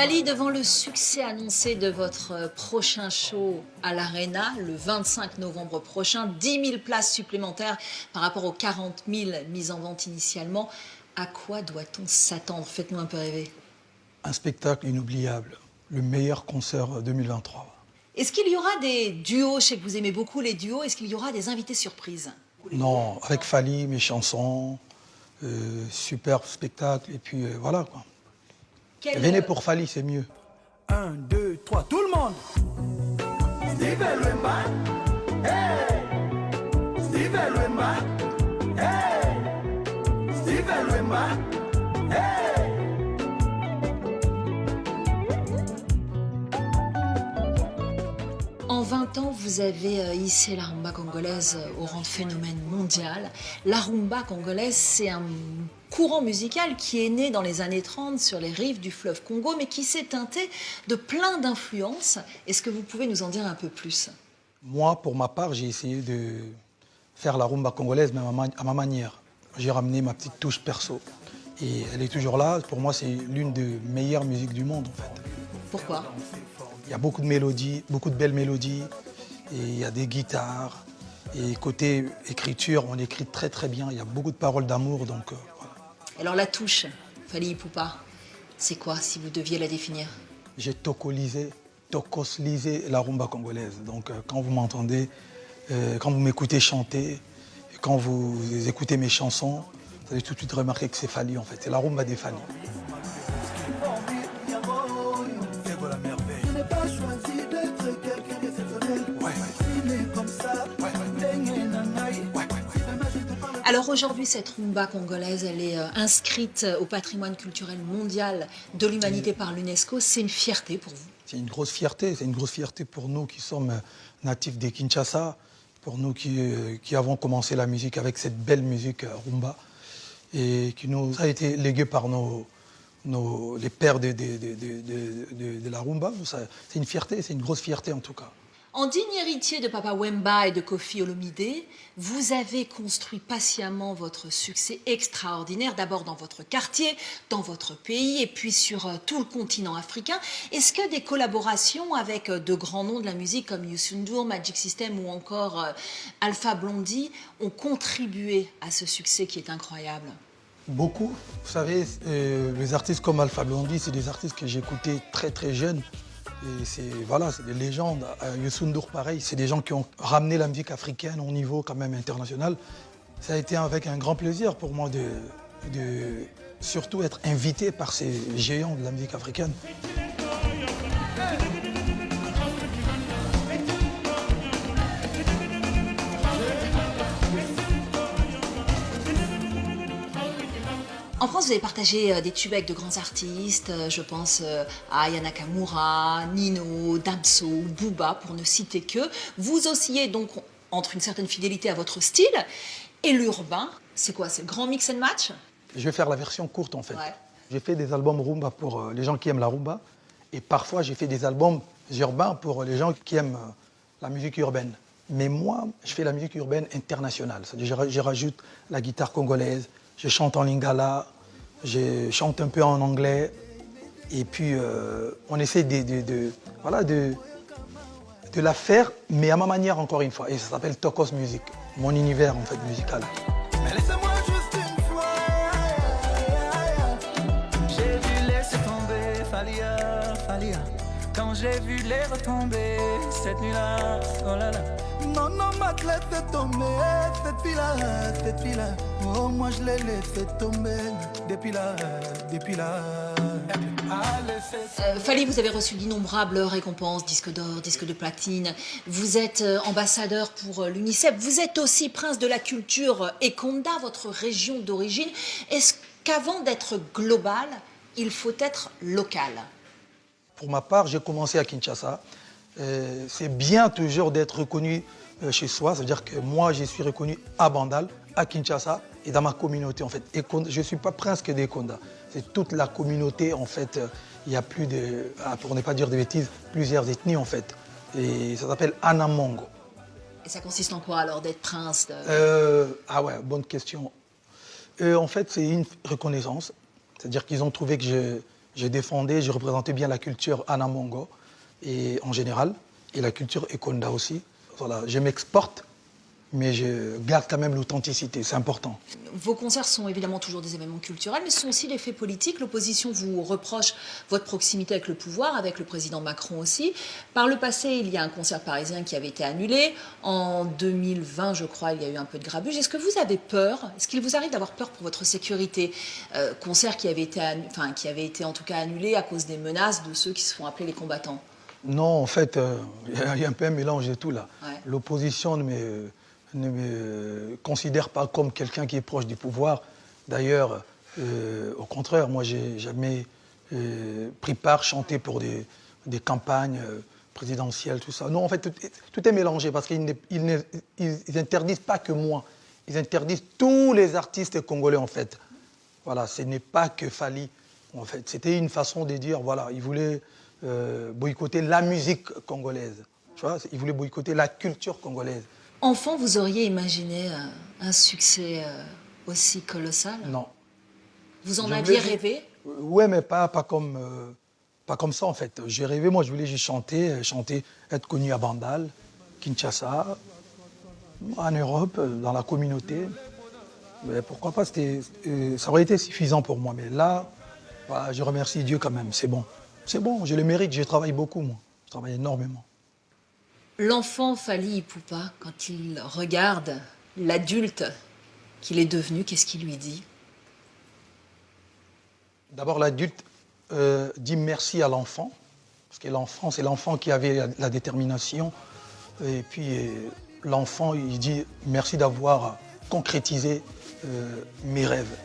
Fally, devant le succès annoncé de votre prochain show à l'Arena, le 25 novembre prochain, 10 000 places supplémentaires par rapport aux 40 000 mises en vente initialement, à quoi doit-on s'attendre? Faites-nous un peu rêver. Un spectacle inoubliable, le meilleur concert 2023. Est-ce qu'il y aura des duos? Je sais que vous aimez beaucoup les duos. Est-ce qu'il y aura des invités surprises? Non, avec Fally, mes chansons, super spectacle, et puis voilà quoi. Venez pour Fally, c'est mieux. 1, 2, 3, tout le monde. Steven Wemba, hey. Steven Wemba, hey. Steven Wemba, hey. En 20 ans, vous avez hissé la rumba congolaise au rang de phénomène mondial. La rumba congolaise, c'est un courant musical qui est né dans les années 30 sur les rives du fleuve Congo, mais qui s'est teinté de plein d'influences. Est-ce que vous pouvez nous en dire un peu plus? Moi, pour ma part, j'ai essayé de faire la rumba congolaise, mais à ma manière. J'ai ramené ma petite touche perso. Et elle est toujours là. Pour moi, c'est l'une des meilleures musiques du monde, en fait. Pourquoi? Il y a beaucoup de mélodies, beaucoup de belles mélodies. Et il y a des guitares. Et côté écriture, on écrit très très bien. Il y a beaucoup de paroles d'amour, donc voilà. Alors la touche, Fally Ipupa, c'est quoi si vous deviez la définir? J'ai tokoslisé la rumba congolaise. Donc quand vous m'entendez, quand vous m'écoutez chanter, quand vous écoutez mes chansons, vous allez tout de suite remarquer que c'est Fally en fait. C'est la rumba des Fally. Alors aujourd'hui, cette rumba congolaise, elle est inscrite au patrimoine culturel mondial de l'humanité par l'UNESCO. C'est une fierté pour vous? C'est une grosse fierté. C'est une grosse fierté pour nous qui sommes natifs de Kinshasa, pour nous qui avons commencé la musique avec cette belle musique rumba et qui nous a été léguée par les pères de la rumba. C'est une fierté, c'est une grosse fierté en tout cas. En digne héritier de Papa Wemba et de Koffi Olomidé, vous avez construit patiemment votre succès extraordinaire, d'abord dans votre quartier, dans votre pays et puis sur tout le continent africain. Est-ce que des collaborations avec de grands noms de la musique comme Youssou N'Dour, Magic System ou encore Alpha Blondy ont contribué à ce succès qui est incroyable? Beaucoup. Vous savez, les artistes comme Alpha Blondy, c'est des artistes que j'écoutais très très jeune. Et c'est des légendes. Youssou N'Dour, pareil, c'est des gens qui ont ramené la musique africaine au niveau quand même international. Ça a été avec un grand plaisir pour moi de surtout être invité par ces géants de la musique africaine. En France, vous avez partagé des tubes avec de grands artistes, je pense à Aya Nakamura, Nino, Damso, Booba, pour ne citer que. Vous oscillez donc entre une certaine fidélité à votre style et l'urbain. C'est quoi? C'est le grand mix and match? Je vais faire la version courte en fait. Ouais. J'ai fait des albums rumba pour les gens qui aiment la rumba et parfois j'ai fait des albums urbains pour les gens qui aiment la musique urbaine. Mais moi, je fais la musique urbaine internationale. C'est-à-dire je rajoute la guitare congolaise, je chante en lingala, je chante un peu en anglais. Et puis, on essaie de la faire, mais à ma manière, encore une fois. Et ça s'appelle Tokos Music, mon univers, en fait, musical. Mais laissez-moi juste une fois. J'ai dû laisser tomber, Falia. Quand j'ai vu les retomber, cette nuit-là, oh là là. Non, ma clé fait tomber, cette fille-là. Oh, moi je l'ai laissé tomber, depuis là. Fally, vous avez reçu d'innombrables récompenses, disques d'or, disques de platine. Vous êtes ambassadeur pour l'UNICEF. Vous êtes aussi prince de la culture Ekonda, votre région d'origine. Est-ce qu'avant d'être global, il faut être local? Pour ma part, j'ai commencé à Kinshasa. C'est bien toujours d'être reconnu chez soi. C'est-à-dire que moi, je suis reconnu à Bandal, à Kinshasa et dans ma communauté en fait. Je ne suis pas prince que d'Ekonda. C'est toute la communauté en fait. Il y a plus de, pour ne pas dire de bêtises, plusieurs ethnies en fait. Et ça s'appelle Anamongo. Et ça consiste en quoi alors d'être prince Ah ouais, bonne question. En fait, c'est une reconnaissance. C'est-à-dire qu'ils ont trouvé que J'ai représenté bien la culture Anamongo et en général, et la culture Ekonda aussi. Voilà, je m'exporte, mais je garde quand même l'authenticité, c'est important. Vos concerts sont évidemment toujours des événements culturels, mais ce sont aussi des faits politiques. L'opposition vous reproche votre proximité avec le pouvoir, avec le président Macron aussi. Par le passé, il y a un concert parisien qui avait été annulé. En 2020, je crois, il y a eu un peu de grabuge. Est-ce que vous avez peur? Est-ce qu'il vous arrive d'avoir peur pour votre sécurité? Concert qui avait été en tout cas annulé à cause des menaces de ceux qui se font appeler les combattants. Non, en fait, il y a un peu un mélange de tout là. Ouais. L'opposition ne me considère pas comme quelqu'un qui est proche du pouvoir. D'ailleurs, au contraire, moi, j'ai jamais pris part, chanté pour des campagnes présidentielles, tout ça. Non, en fait, tout est mélangé parce qu'ils n'interdisent pas que moi. Ils interdisent tous les artistes congolais, en fait. Voilà, ce n'est pas que Fally, en fait. C'était une façon de dire, voilà, ils voulaient boycotter la musique congolaise. Tu vois, ils voulaient boycotter la culture congolaise. Enfant, vous auriez imaginé un succès aussi colossal? Non. Vous en aviez rêvé? Oui, mais pas comme ça, en fait. J'ai rêvé, moi, je voulais juste chanter, être connu à Bandal, Kinshasa, en Europe, dans la communauté. Mais pourquoi pas, ça aurait été suffisant pour moi. Mais là, voilà, je remercie Dieu quand même, c'est bon. C'est bon, je le mérite, je travaille beaucoup, moi. Je travaille énormément. L'enfant Fally Ipupa, quand il regarde l'adulte qu'il est devenu, qu'est-ce qu'il lui dit? D'abord, l'adulte dit merci à l'enfant, parce que l'enfant, c'est l'enfant qui avait la détermination. Et puis, l'enfant, il dit merci d'avoir concrétisé mes rêves.